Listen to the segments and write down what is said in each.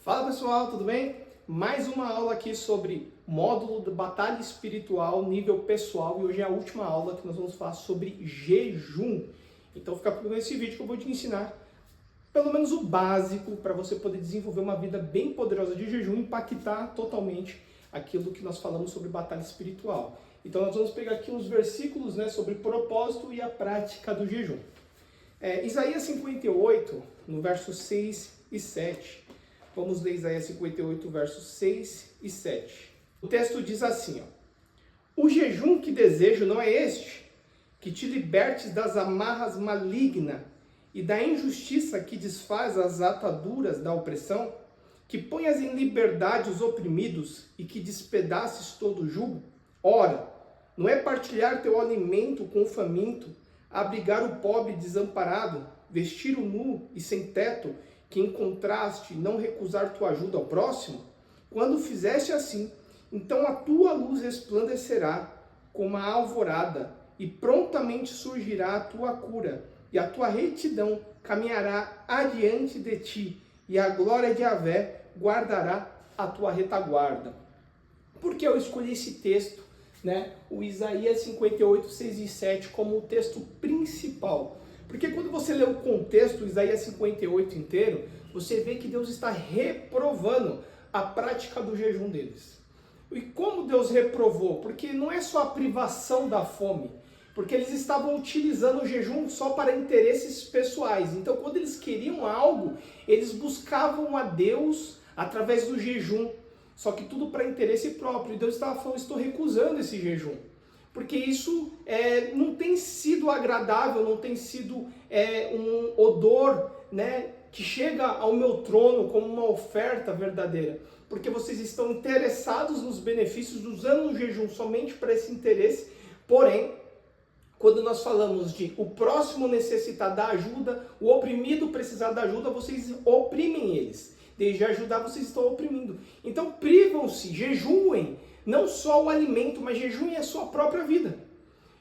Fala pessoal, tudo bem? Mais uma aula aqui sobre módulo de batalha espiritual, nível pessoal, e hoje é a última aula que nós vamos falar sobre jejum. Então fica comigo nesse vídeo que eu vou te ensinar pelo menos o básico para você poder desenvolver uma vida bem poderosa de jejum e impactar totalmente aquilo que nós falamos sobre batalha espiritual. Então nós vamos pegar aqui uns versículos, sobre propósito e a prática do jejum. Isaías 58, no verso 6 e 7. Vamos ler Isaías 58, versos 6 e 7. O texto diz assim, O jejum que desejo não é este, que te libertes das amarras malignas e da injustiça que desfaz as ataduras da opressão, que ponhas em liberdade os oprimidos e que despedaces todo o jugo? Ora, não é partilhar teu alimento com o faminto, abrigar o pobre desamparado, vestir o nu e sem teto, que encontraste não recusar tua ajuda ao próximo? Quando fizeste assim, então a tua luz resplandecerá como a alvorada, e prontamente surgirá a tua cura, e a tua retidão caminhará adiante de ti, e a glória de Yahvé guardará a tua retaguarda. Por que eu escolhi esse texto, o Isaías 58, 6 e 7, como o texto principal? Porque quando você lê o contexto, Isaías 58 inteiro, você vê que Deus está reprovando a prática do jejum deles. E como Deus reprovou? Porque não é só a privação da fome, porque eles estavam utilizando o jejum só para interesses pessoais. Então, quando eles queriam algo, eles buscavam a Deus através do jejum, só que tudo para interesse próprio. E Deus estava falando, estou recusando esse jejum. Porque isso não tem sido agradável, não tem sido um odor que chega ao meu trono como uma oferta verdadeira. Porque vocês estão interessados nos benefícios, usando o jejum somente para esse interesse. Porém, quando nós falamos de o próximo necessitar da ajuda, o oprimido precisar da ajuda, vocês oprimem eles. Desde ajudar, vocês estão oprimindo. Então, privam-se, jejuem. Não só o alimento, mas jejuem a sua própria vida.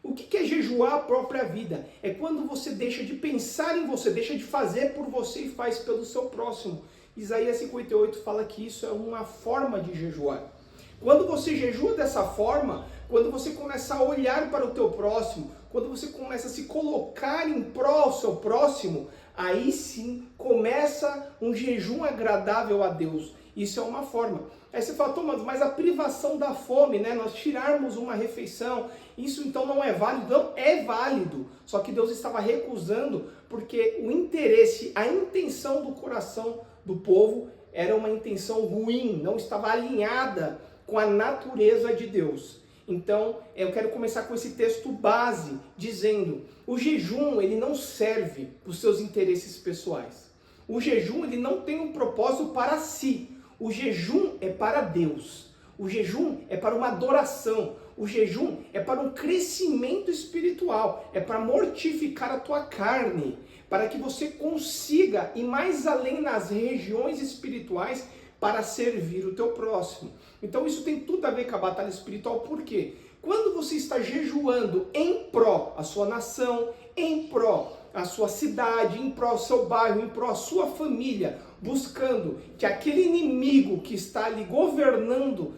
O que é jejuar a própria vida? É quando você deixa de pensar em você, deixa de fazer por você e faz pelo seu próximo. Isaías 58 fala que isso é uma forma de jejuar. Quando você jejua dessa forma, quando você começa a olhar para o teu próximo, quando você começa a se colocar em prol ao seu próximo, aí sim começa um jejum agradável a Deus. Isso é uma forma. Aí você fala, Thomas, mas a privação da fome, nós tirarmos uma refeição, isso então não é válido? Não, é válido. Só que Deus estava recusando porque o interesse, a intenção do coração do povo era uma intenção ruim, não estava alinhada com a natureza de Deus. Então, eu quero começar com esse texto base, dizendo, o jejum, ele não serve para os seus interesses pessoais. O jejum, ele não tem um propósito para si. O jejum é para Deus. O jejum é para uma adoração. O jejum é para um crescimento espiritual. É para mortificar a tua carne, para que você consiga ir mais além nas regiões espirituais para servir o teu próximo. Então isso tem tudo a ver com a batalha espiritual, por quê? Quando você está jejuando em pró a sua nação, em pró a sua cidade, em pró ao seu bairro, em pró a sua família, buscando que aquele inimigo que está ali governando,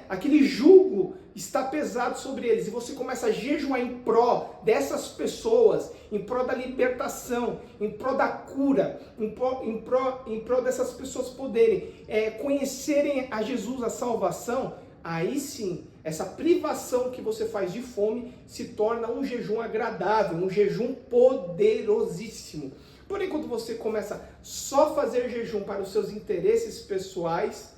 aquele jugo está pesado sobre eles, e você começa a jejuar em pró dessas pessoas, em pró da libertação, em pró da cura, em pró dessas pessoas poderem conhecerem a Jesus, a salvação, aí sim, essa privação que você faz de fome se torna um jejum agradável, um jejum poderosíssimo. Porém, quando você começa só a fazer jejum para os seus interesses pessoais,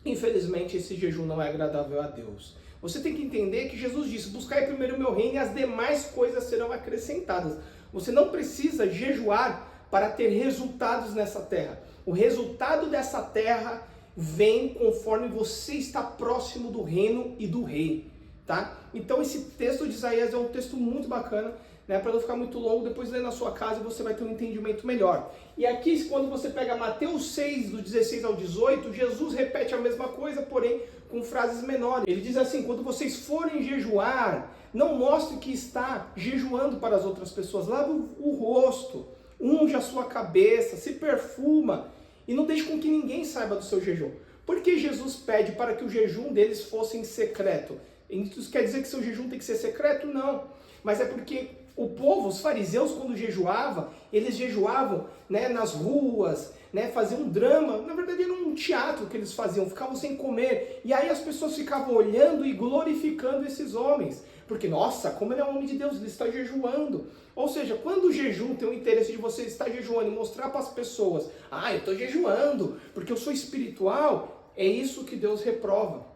infelizmente esse jejum não é agradável a Deus. Você tem que entender que Jesus disse, buscai primeiro o meu reino e as demais coisas serão acrescentadas. Você não precisa jejuar para ter resultados nessa terra. O resultado dessa terra vem conforme você está próximo do reino e do rei, tá? Então esse texto de Isaías é um texto muito bacana, para não ficar muito longo, depois lê na sua casa e você vai ter um entendimento melhor. E aqui, quando você pega Mateus 6, do 16 ao 18, Jesus repete a mesma coisa, porém com frases menores. Ele diz assim, quando vocês forem jejuar, não mostre que está jejuando para as outras pessoas, lave o rosto, unja a sua cabeça, se perfuma, e não deixe com que ninguém saiba do seu jejum. Por que Jesus pede para que o jejum deles fosse em secreto? Isso quer dizer que seu jejum tem que ser secreto? Não. Mas é porque o povo, os fariseus, quando jejuava, eles jejuavam, né, nas ruas, né, faziam um drama. Na verdade era um teatro que eles faziam, ficavam sem comer. E aí as pessoas ficavam olhando e glorificando esses homens. Porque, nossa, como ele é um homem de Deus, ele está jejuando. Ou seja, quando o jejum tem o interesse de você estar jejuando e mostrar para as pessoas, eu estou jejuando porque eu sou espiritual, é isso que Deus reprova.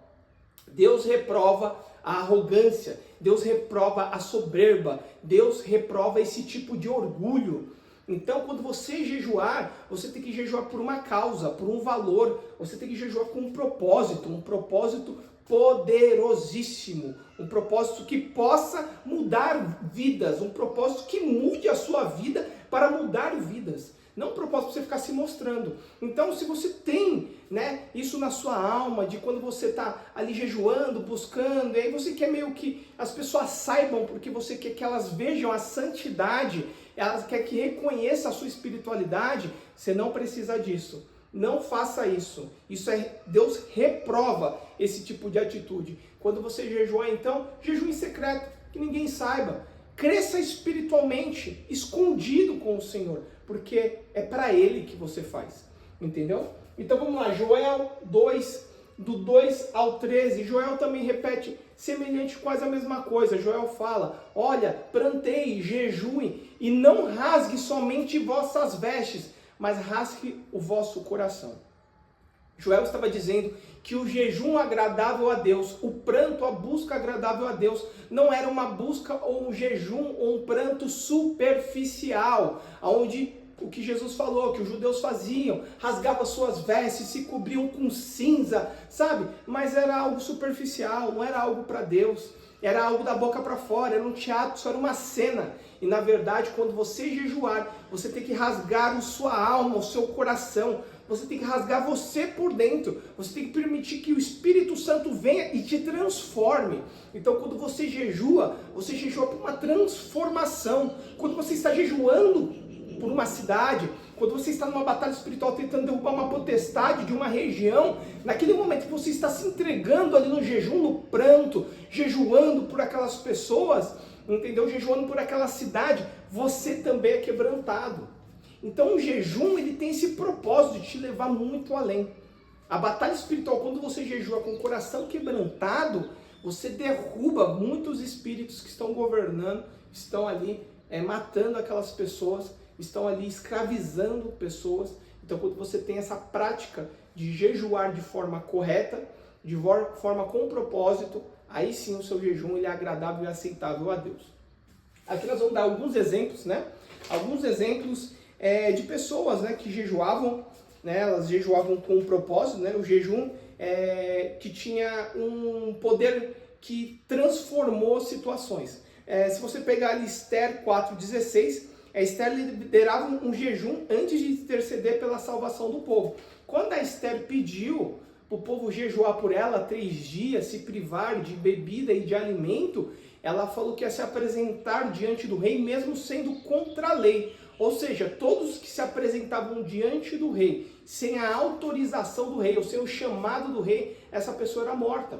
Deus reprova a arrogância, Deus reprova a soberba, Deus reprova esse tipo de orgulho. Então, quando você jejuar, você tem que jejuar por uma causa, por um valor, você tem que jejuar com um propósito poderosíssimo, um propósito que possa mudar vidas, um propósito que mude a sua vida para mudar vidas. Não um propósito para você ficar se mostrando. Então, se você tem, né, isso na sua alma, de quando você está ali jejuando, buscando, e aí você quer meio que as pessoas saibam, porque você quer que elas vejam a santidade, elas querem que reconheça a sua espiritualidade, você não precisa disso. Não faça isso. Deus reprova esse tipo de atitude. Quando você jejuar, então, jejue em secreto, que ninguém saiba. Cresça espiritualmente, escondido com o Senhor, porque é para Ele que você faz, entendeu? Então vamos lá, Joel 2, do 2 ao 13, Joel também repete semelhante, quase a mesma coisa. Joel fala, olha, plantei, jejue, e não rasgue somente vossas vestes, mas rasgue o vosso coração. Joel estava dizendo que o jejum agradável a Deus, o pranto, a busca agradável a Deus, não era uma busca ou um jejum ou um pranto superficial, onde o que Jesus falou, que os judeus faziam, rasgavam suas vestes, se cobriam com cinza, sabe? Mas era algo superficial, não era algo para Deus, era algo da boca para fora, era um teatro, isso era uma cena. E na verdade, quando você jejuar, você tem que rasgar a sua alma, o seu coração, você tem que rasgar você por dentro, você tem que permitir que o Espírito Santo venha e te transforme. Então quando você jejua por uma transformação. Quando você está jejuando por uma cidade, quando você está numa batalha espiritual tentando derrubar uma potestade de uma região, naquele momento que você está se entregando ali no jejum, no pranto, jejuando por aquelas pessoas, entendeu? Jejuando por aquela cidade, você também é quebrantado. Então o jejum, ele tem esse propósito de te levar muito além. A batalha espiritual, quando você jejua com o coração quebrantado, você derruba muitos espíritos que estão governando, estão ali matando aquelas pessoas, estão ali escravizando pessoas. Então quando você tem essa prática de jejuar de forma correta, de forma com propósito, aí sim o seu jejum ele é agradável e aceitável a Deus. Aqui nós vamos dar alguns exemplos, né? Alguns exemplos de pessoas, né, que jejuavam, né? Elas jejuavam com um propósito, né? O jejum que tinha um poder que transformou situações. Se você pegar ali Esther 4,16, Esther liderava um jejum antes de interceder pela salvação do povo. Quando a Esther pediu para o povo jejuar por ela 3 dias, se privar de bebida e de alimento, ela falou que ia se apresentar diante do rei, mesmo sendo contra a lei. Ou seja, todos que se apresentavam diante do rei, sem a autorização do rei, ou sem o chamado do rei, essa pessoa era morta.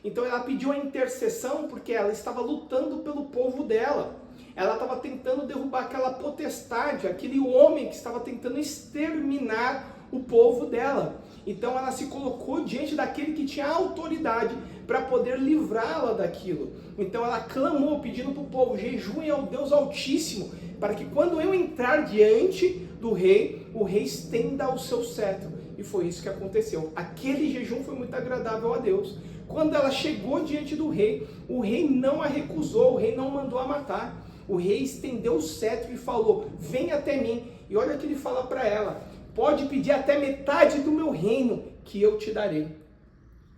Então ela pediu a intercessão porque ela estava lutando pelo povo dela. Ela estava tentando derrubar aquela potestade, aquele homem que estava tentando exterminar o povo dela. Então ela se colocou diante daquele que tinha autoridade para poder livrá-la daquilo. Então ela clamou, pedindo para o povo, jejuem ao Deus Altíssimo, para que quando eu entrar diante do rei, o rei estenda o seu cetro. E foi isso que aconteceu. Aquele jejum foi muito agradável a Deus. Quando ela chegou diante do rei, o rei não a recusou, o rei não mandou a matar. O rei estendeu o cetro e falou, vem até mim. E olha o que ele fala para ela, pode pedir até metade do meu reino que eu te darei.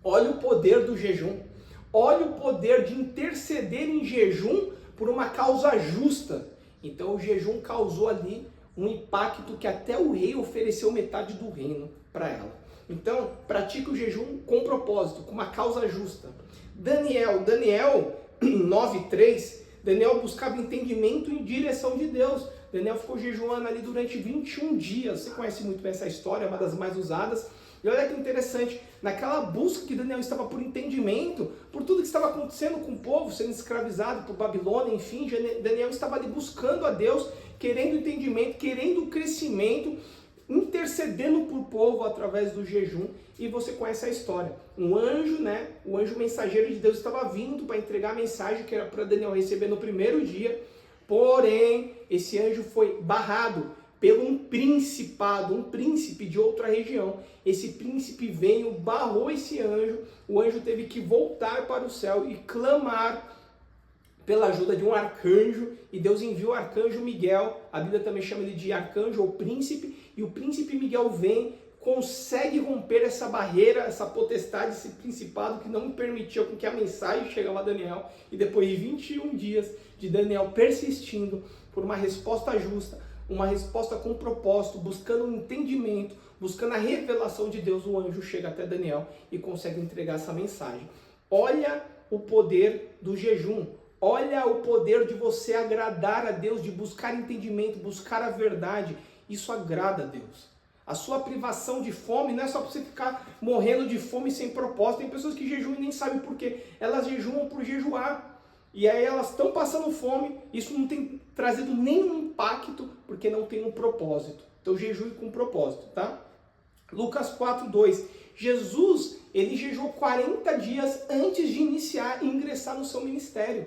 Olha o poder do jejum. Olha o poder de interceder em jejum por uma causa justa. Então o jejum causou ali um impacto que até o rei ofereceu metade do reino para ela. Então, pratique o jejum com propósito, com uma causa justa. Daniel 9:3, Daniel buscava entendimento e direção de Deus. Daniel ficou jejuando ali durante 21 dias. Você conhece muito bem essa história, é uma das mais usadas. E olha que interessante, naquela busca que Daniel estava por entendimento, por tudo que estava acontecendo com o povo, sendo escravizado por Babilônia, enfim, Daniel estava ali buscando a Deus, querendo entendimento, querendo crescimento, intercedendo por povo através do jejum. E você conhece a história. Um anjo, né, o anjo mensageiro de Deus estava vindo para entregar a mensagem que era para Daniel receber no primeiro dia, porém, esse anjo foi barrado pelo um principado, um príncipe de outra região. Esse príncipe veio, barrou esse anjo, o anjo teve que voltar para o céu e clamar pela ajuda de um arcanjo, e Deus enviou o arcanjo Miguel, a Bíblia também chama ele de arcanjo ou príncipe, e o príncipe Miguel vem, consegue romper essa barreira, essa potestade, esse principado que não permitia com que a mensagem chegasse a Daniel, e depois de 21 dias de Daniel persistindo por uma resposta justa, uma resposta com propósito, buscando um entendimento, buscando a revelação de Deus, o anjo chega até Daniel e consegue entregar essa mensagem. Olha o poder do jejum, olha o poder de você agradar a Deus, de buscar entendimento, buscar a verdade. Isso agrada a Deus. A sua privação de fome não é só para você ficar morrendo de fome sem propósito. Tem pessoas que jejuam e nem sabem por quê. Elas jejuam por jejuar. E aí elas estão passando fome, isso não tem trazido nenhum impacto, porque não tem um propósito. Então jejue com propósito, tá? Lucas 4:2. Jesus, ele jejuou 40 dias antes de iniciar e ingressar no seu ministério.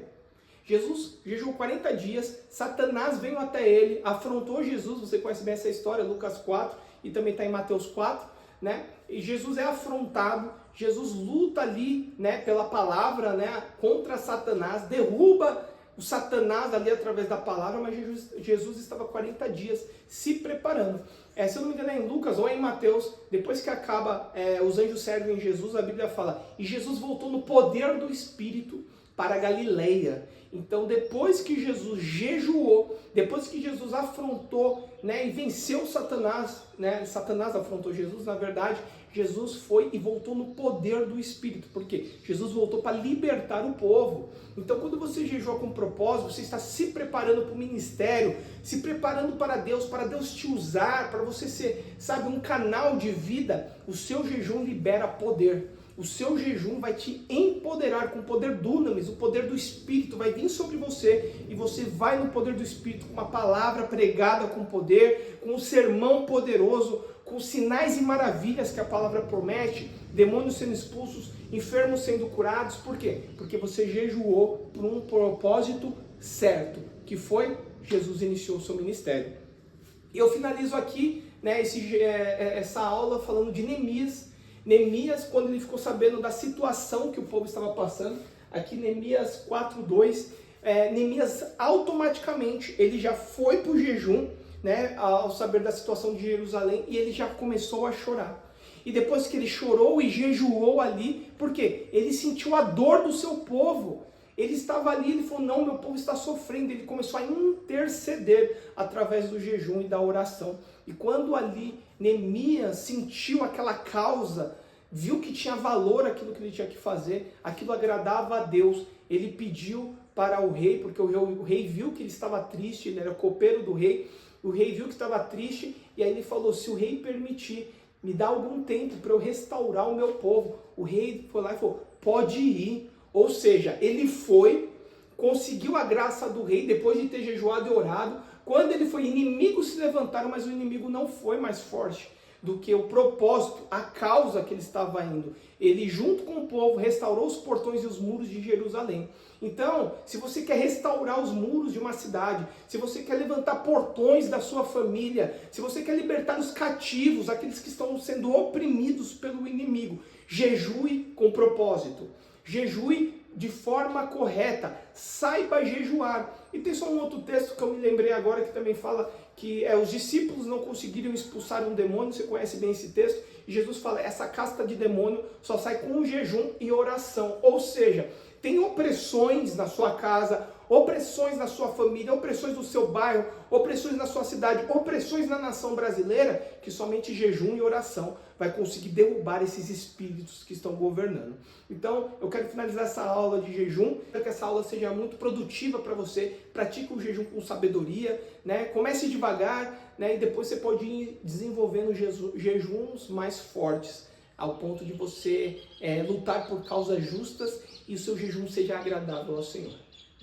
Jesus jejuou 40 dias, Satanás veio até ele, afrontou Jesus, você conhece bem essa história, Lucas 4, e também está em Mateus 4, né? E Jesus é afrontado, Jesus luta ali, né, pela palavra, né, contra Satanás, derruba o Satanás ali através da palavra, mas Jesus estava 40 dias se preparando. Se eu não me engano é em Lucas ou é em Mateus, depois que acaba, os anjos servem Jesus, a Bíblia fala, e Jesus voltou no poder do Espírito para a Galileia. Então depois que Jesus jejuou, depois que Jesus afrontou, né, e venceu Satanás, né, Satanás afrontou Jesus, na verdade, Jesus foi e voltou no poder do Espírito. Por quê? Jesus voltou para libertar o povo. Então quando você jejua com propósito, você está se preparando para o ministério, se preparando para Deus te usar, para você ser, sabe, um canal de vida. O seu jejum libera poder. O seu jejum vai te empoderar com o poder dunamis, o poder do Espírito vai vir sobre você e você vai no poder do Espírito com uma palavra pregada com poder, com um sermão poderoso, com sinais e maravilhas que a palavra promete, demônios sendo expulsos, enfermos sendo curados. Por quê? Porque você jejuou por um propósito certo, que foi Jesus iniciou o seu ministério. E eu finalizo aqui, né, essa aula falando de Neemias. Neemias, quando ele ficou sabendo da situação que o povo estava passando, aqui Neemias 4:2, Neemias automaticamente, ele já foi para o jejum, né, ao saber da situação de Jerusalém, e ele já começou a chorar. E depois que ele chorou e jejuou ali, por quê? Ele sentiu a dor do seu povo. Ele estava ali, ele falou, não, meu povo está sofrendo. Ele começou a interceder através do jejum e da oração. E quando ali Neemias sentiu aquela causa, viu que tinha valor aquilo que ele tinha que fazer, aquilo agradava a Deus, ele pediu para o rei, porque o rei viu que ele estava triste, ele era copeiro do rei, o rei viu que estava triste, e aí ele falou, se o rei permitir, me dá algum tempo para eu restaurar o meu povo. O rei foi lá e falou, pode ir. Ou seja, ele foi, conseguiu a graça do rei, depois de ter jejuado e orado. Quando ele foi, inimigos se levantaram, mas o inimigo não foi mais forte do que o propósito, a causa que ele estava indo. Ele, junto com o povo, restaurou os portões e os muros de Jerusalém. Então, se você quer restaurar os muros de uma cidade, se você quer levantar portões da sua família, se você quer libertar os cativos, aqueles que estão sendo oprimidos pelo inimigo, jejue com propósito. Jejue de forma correta, saiba jejuar. E tem só um outro texto que eu me lembrei agora que também fala que os discípulos não conseguiram expulsar um demônio, você conhece bem esse texto, e Jesus fala, essa casta de demônio só sai com jejum e oração. Ou seja, tem opressões na sua casa, opressões na sua família, opressões no seu bairro, opressões na sua cidade, opressões na nação brasileira, que somente jejum e oração vai conseguir derrubar esses espíritos que estão governando. Então, eu quero finalizar essa aula de jejum, quero que essa aula seja muito produtiva para você, pratique o jejum com sabedoria, né? Comece devagar, né? E depois você pode ir desenvolvendo jejuns mais fortes, ao ponto de você lutar por causas justas e o seu jejum seja agradável ao Senhor.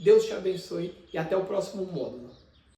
Deus te abençoe e até o próximo módulo.